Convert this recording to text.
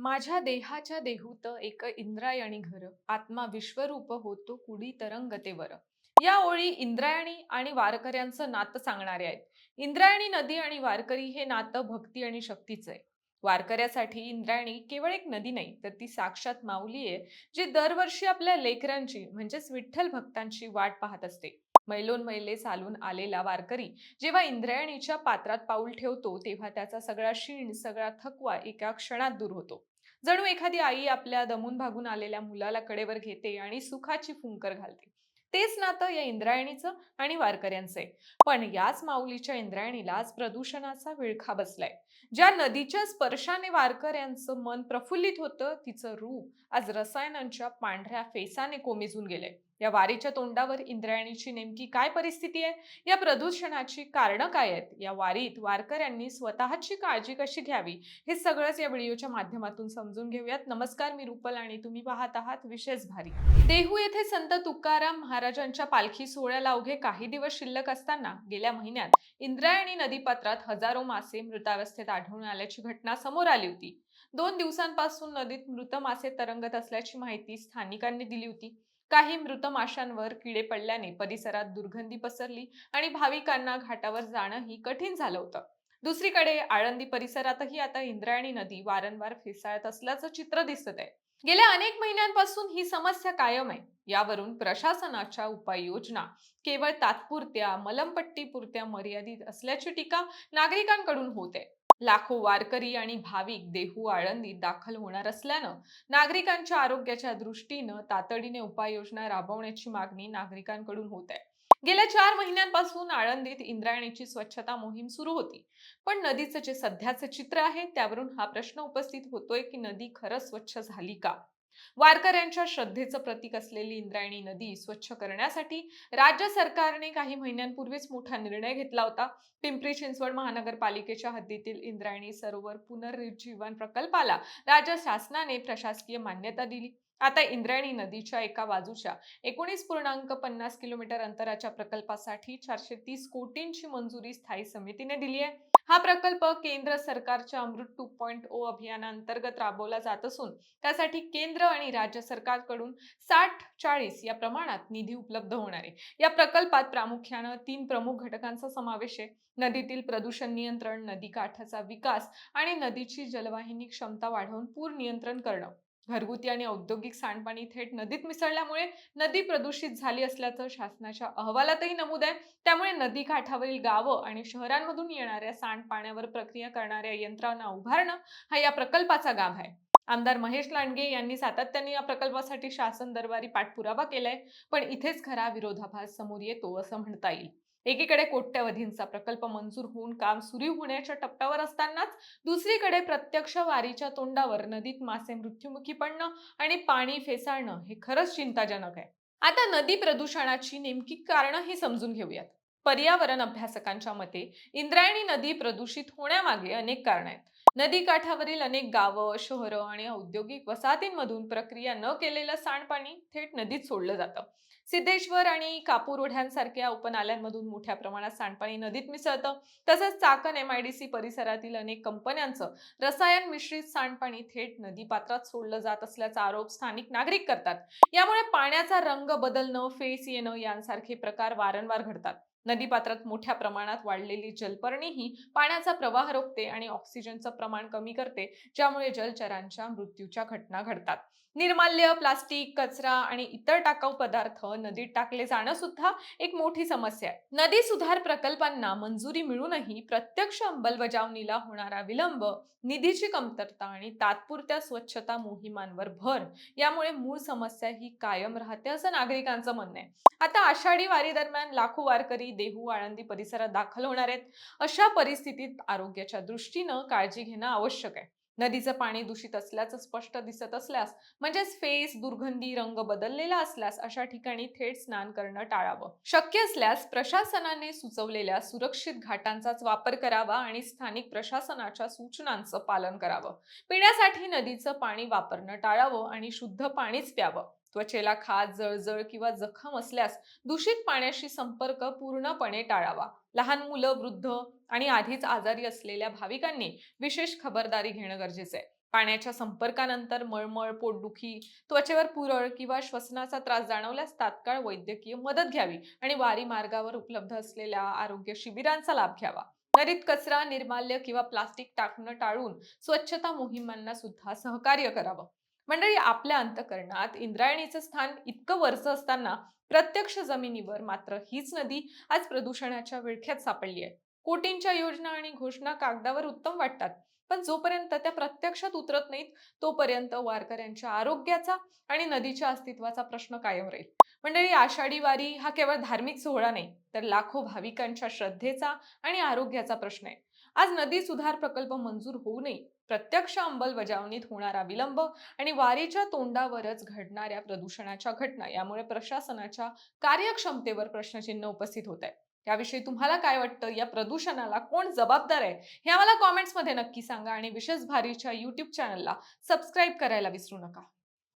माझ्या देहाच्या देहूत एक इंद्रायणी घर, आत्मा विश्वरूप होतो कुडी तरंगते वर. या ओळी इंद्रायणी आणि वारकऱ्यांचं नातं सांगणारे आहेत. इंद्रायणी नदी आणि वारकरी हे नातं भक्ती आणि शक्तीचं आहे. वारकऱ्यासाठी इंद्रायणी केवळ एक नदी नाही, तर ती साक्षात माऊली आहे, जी दरवर्षी आपल्या लेकरांची म्हणजेच विठ्ठल भक्तांची वाट पाहत असते. मैलोन मैले चालून आलेला वारकरी जेव्हा इंद्रायणीच्या पात्रात पाऊल ठेवतो, तेव्हा त्याचा सगळा शीण, सगळा थकवा एका क्षणात दूर होतो. जणू एखादी आई आपल्या दमून भागून आलेल्या मुलाला कडेवर घेते आणि सुखाची फुंकर घालते. तेच नातं या इंद्रायणीचं आणि वारकऱ्यांचं आहे. पण याच माऊलीच्या इंद्रायणीला आज प्रदूषणाचा विळखा बसलाय. ज्या नदीच्या स्पर्शाने वारकऱ्यांचं मन प्रफुल्लित होतं, तिचं रूप आज रसायनांच्या पांढऱ्या फेसाने कोमेजून गेलंय. या वारीच्या तोंडावर इंद्रायणीची नेमकी काय परिस्थिती आहे, या प्रदूषणाची कारणं काय आहेत, या वारीत वारकऱ्यांनी स्वतःची काळजी कशी घ्यावी, हे सगळंच या व्हिडिओच्या माध्यमातून समजून घेऊयात. नमस्कार, मी रुपल आणि तुम्ही पाहत आहात विशेष भारी. देहू येथे संत तुकाराम महाराजांच्या पालखी सोहळ्याला अवघे काही दिवस शिल्लक असताना गेल्या महिन्यात इंद्रायणी नदीपात्रात हजारो मासे मृतावस्थेत आढळून आल्याची घटना समोर आली होती. 2 दिवसांपासून नदीत मृत मासे तरंगत असल्याची माहिती स्थानिकांनी दिली होती. काही मृत माशांवर किडे पडल्याने परिसरात दुर्गंधी पसरली आणि भाविकांना घाटावर जाणंही कठीण झालं होतं. दुसरीकडे आळंदी परिसरातही आता इंद्रायणी नदी वारंवार फेसाळत असल्याचं चित्र दिसत आहे. गेल्या अनेक महिन्यांपासून ही समस्या कायम आहे. यावरून प्रशासनाच्या उपाययोजना केवळ तात्पुरत्या मलमपट्टीपुरत्या मर्यादित असल्याची टीका नागरिकांकडून होत आहे. लाखो वारकरी आणि भाविक देहू आळंदीत दाखल होणार असल्यानं नागरिकांच्या आरोग्याच्या दृष्टीनं तातडीने उपाययोजना राबवण्याची मागणी नागरिकांकडून होत आहे. गेल्या 4 महिन्यांपासून आळंदीत इंद्रायणीची स्वच्छता मोहीम सुरू होती. पण नदीचं जे सध्याचं चित्र आहे, त्यावरून हा प्रश्न उपस्थित होतोय की नदी खरंच स्वच्छ झाली का? वारकऱ्यांच्या श्रद्धेचं प्रतीक असलेली इंद्रायणी नदी स्वच्छ करण्यासाठी राज्य सरकारने काही महिन्यांपूर्वीच मोठा निर्णय घेतला होता. पिंपरी चिंचवड महानगरपालिकेच्या हद्दीतील इंद्रायणी सरोवर पुनरुज्जीवन प्रकल्पाला राज्य शासनाने प्रशासकीय मान्यता दिली. आता इंद्रायणी नदीच्या एका बाजूच्या 19.50 किलोमीटर अंतराच्या प्रकल्पासाठी 430 कोटींची मंजुरी स्थायी समितीने दिली आहे. हा प्रकल्प केंद्र सरकारच्या अमृत 2.0 अभियानांतर्गत राबवला जात असून त्यासाठी केंद्र आणि राज्य सरकारकडून 60-40 या प्रमाणात निधी उपलब्ध होणार आहे. या प्रकल्पात प्रामुख्याने 3 प्रमुख घटकांचा समावेश आहे. नदीतील प्रदूषण नियंत्रण, नदी काठाचा विकास आणि नदीची जलवाहिनी क्षमता वाढवून पूर नियंत्रण करणं. घरगुती आणि औद्योगिक सांडपाणी थेट नदीत मिसळल्यामुळे नदी प्रदूषित झाली असल्याचं शासनाच्या अहवालातही नमूद आहे. त्यामुळे नदी काठावरील गावं आणि शहरांमधून येणाऱ्या सांडपाण्यावर प्रक्रिया करणाऱ्या यंत्रणा उभारणं हा या प्रकल्पाचा गाभा आहे. आमदार महेश लांडगे यांनी सातत्याने या प्रकल्पासाठी शासन दरबारी पाठपुरावा केलाय, पण इथेच खरा विरोधाभास समोर येतो असं म्हणता येईल. एकीकडे कोट्यवधींचा प्रकल्प मंजूर होऊन काम सुरू होण्याच्या टप्प्यावर असतानाच दुसरीकडे प्रत्यक्ष वारीच्या तोंडावर नदीत मासे मृत्युमुखी पडणं आणि पाणी फेसाळणं हे खरंच चिंताजनक आहे. आता नदी प्रदूषणाची नेमकी कारणं ही समजून घेऊयात. पर्यावरण अभ्यासकांच्या मते इंद्रायणी नदी प्रदूषित होण्यामागे अनेक कारण आहेत. नदी काठावरील अनेक गावं, शहरं आणि औद्योगिक वसाहतींमधून प्रक्रिया न केलेलं सांडपाणी थेट नदीत सोडलं जातं. सिद्धेश्वर आणि कापूर ओढ्यांसारख्या उपनाल्यांमधून मोठ्या प्रमाणात सांडपाणी नदीत मिसळतं. तसंच चाकण एमआयडीसी परिसरातील अनेक कंपन्यांचं रसायन मिश्रित सांडपाणी थेट नदीपात्रात सोडलं जात असल्याचा आरोप स्थानिक नागरिक करतात. यामुळे पाण्याचा रंग बदलणं, फेस येणं यांसारखे प्रकार वारंवार घडतात. नदीपात्रात मोठ्या प्रमाणात वाढलेली जलपर्णी ही पाण्याचा प्रवाह रोखते आणि ऑक्सिजनचं प्रमाण कमी करते, ज्यामुळे जलचरांच्या मृत्यूच्या घटना घडतात. निर्माल्य, प्लास्टिक, कचरा आणि इतर टाकाऊ पदार्थ नदीत टाकले जाणं सुद्धा एक मोठी समस्या आहे. नदी सुधार प्रकल्पांना मंजुरी मिळूनही प्रत्यक्ष अंमलबजावणीला होणारा विलंब, निधीची कमतरता आणि तात्पुरत्या स्वच्छता मोहिमांवर भर यामुळे मूळ समस्या ही कायम राहते असं नागरिकांचं म्हणणं आहे. आता आषाढी वारी दरम्यान लाखो वारकरी देहू आळंदी परिसरात दाखल होणार आहेत. अशा परिस्थितीत आरोग्याच्या दृष्टीनं काळजी घेणं आवश्यक आहे. नदीचं पाणी दूषित असल्याचं स्पष्ट दिसत असल्यास, म्हणजेच फेस, दुर्गंधी, रंग बदललेला असल्यास अशा ठिकाणी थेट स्नान करणं टाळावं. शक्य असल्यास प्रशासनाने सुचवलेल्या सुरक्षित घाटांचाच वापर करावा आणि स्थानिक प्रशासनाच्या सूचनांचं पालन करावं. पिण्यासाठी नदीचं पाणी वापरणं टाळावं आणि शुद्ध पाणीच प्यावं. त्वचेला खाज, जळजळ किंवा जखम असल्यास दूषित पाण्याशी संपर्क पूर्णपणे टाळावा. लहान मुलं, वृद्ध आणि आधीच आजारी असलेल्या भाविकांनी विशेष खबरदारी घेणं गरजेचं आहे. पाण्याच्या संपर्कानंतर मळमळ, पोटदुखी, त्वचेवर पुरळ किंवा श्वसनाचा त्रास जाणवल्यास तात्काळ वैद्यकीय मदत घ्यावी आणि वारी मार्गावर उपलब्ध असलेल्या आरोग्य शिबिरांचा लाभ घ्यावा. नदीत कचरा, निर्माल्य किंवा प्लास्टिक टाकणं टाळून स्वच्छता मोहिमांना सुद्धा सहकार्य करावं. मंडळी, आपल्या अंतःकरणात इंद्रायणीचं स्थान इतकं वरचं असताना प्रत्यक्ष जमिनीवर मात्र हीच नदी आज प्रदूषणाच्या विळख्यात सापडली आहे. कोटींच्या योजना आणि घोषणा कागदावर उत्तम वाटतात, पण जोपर्यंत त्या प्रत्यक्षात उतरत नाहीत तोपर्यंत वारकऱ्यांच्या आरोग्याचा आणि नदीच्या अस्तित्वाचा प्रश्न कायम राहील. मंडळी, आषाढी वारी हा केवळ धार्मिक सोहळा नाही, तर लाखो भाविकांच्या श्रद्धेचा आणि आरोग्याचा प्रश्न आहे. आज नदी सुधार प्रकल्प मंजूर होऊनही प्रत्यक्ष अंमलबजावणीत होणारा विलंब आणि वारीच्या तोंडावरच घडणाऱ्या प्रदूषणाच्या घटना यामुळे प्रशासनाच्या कार्यक्षमतेवर प्रश्नचिन्ह उपस्थित होत आहे. याविषयी तुम्हाला काय वाटतं? या प्रदूषणाला कोण जबाबदार आहे? हे आम्हाला कॉमेंट्समध्ये नक्की सांगा आणि विशेष भारीच्या YouTube चॅनलला सबस्क्राईब करायला विसरू नका.